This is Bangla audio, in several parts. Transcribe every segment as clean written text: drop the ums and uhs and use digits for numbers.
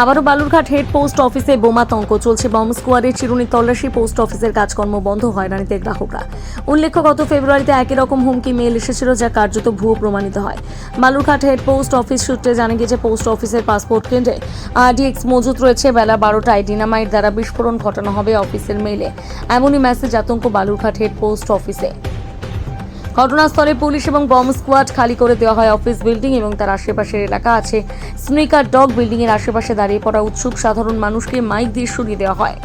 আবারও বালুরঘাট হেড পোস্ট অফিসে বোমাতঙ্ক চলছে। বম্ব স্কোয়াডের চিরুনি তল্লাশি, পোস্ট অফিসের কাজকর্ম বন্ধ, হয়রানিতে গ্রাহকরা। উল্লেখ্য, গত ফেব্রুয়ারিতে একই রকম হুমকি মেল এসেছিল, যা কার্যত ভুয়ো প্রমাণিত হয়। বালুরঘাট হেড পোস্ট অফিস সূত্রে জানা গেছে, পোস্ট অফিসের পাসপোর্ট কেন্দ্রে RDX মজুত রয়েছে। বেলা 12টায় ডিনামাইট দ্বারা বিস্ফোরণ ঘটানো হবে অফিসের মেইলে, এমনই মেসেজ। আতঙ্ক বালুরঘাট হেড পোস্ট অফিসে। ঘটনাস্থলে পুলিশ এবং বম্ব স্কোয়াড খালি করে দেওয়া হয় অফিস বিল্ডিং এবং তার আশেপাশের এলাকা আছে স্নিকার ডগ বিল্ডিং এর আশেপাশে দাঁড়িয়ে পড়া উৎসুক সাধারণ মানুষকে মাইক দিয়ে সরিয়ে দেওয়া হয়।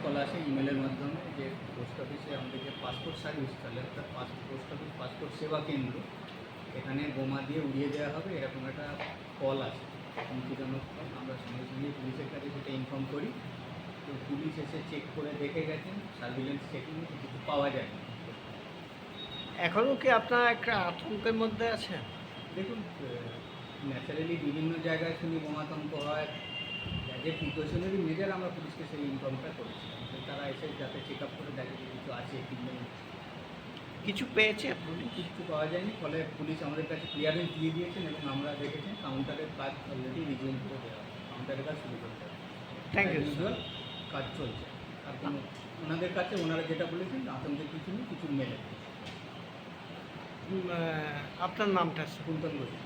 কল আসে ইমেলের মাধ্যমে যে পোস্ট অফিসে আমাদের যে পাসপোর্ট সার্ভিস চলে, অর্থাৎ পোস্ট অফিস পাসপোর্ট সেবা কেন্দ্র, এখানে বোমা দিয়ে উড়িয়ে দেওয়া হবে, এরকম একটা কল আসে। হুমকিজনক কল। আমরা সঙ্গে সঙ্গে পুলিশের কাছে সেটা ইনফর্ম করি। তো পুলিশ এসে চেক করে দেখে গেছেন, সার্ভিলেন্স চেকিংয়ে কিছু পাওয়া যায়নি। এখনও কি আপনারা একটা আতঙ্কের মধ্যে আছেন? দেখুন, ন্যাচারালি বিভিন্ন জায়গায় শুনি বোমাতঙ্ক হয়। যে প্রিকশনারি মেজার আমরা পুলিশকে সেই ইনফর্মটা করেছিলাম, তো তারা এসে যাতে চেক আপ করে দেখে যে কিছু আছে কি নেই। কিছু পেয়েছে পুলিশ? কিছু পাওয়া যায়নি, ফলে পুলিশ আমাদের কাছে ক্লিয়ারেন্স দিয়ে দিয়েছেন এবং আমরা দেখেছি কাউন্টারের কাজ অলরেডি রিজিউম করে দেওয়া হবে। কাউন্টারের কাজ শুরু করতে হবে। Thank you. ইউজুয়াল কাজ চলছে। আর কোনো ওনাদের কাছে ওনারা যেটা বলেছেন আতঙ্কের কিছু নেই, কিছু মেলে। আপনার নামটা? কুন্তল বলছি।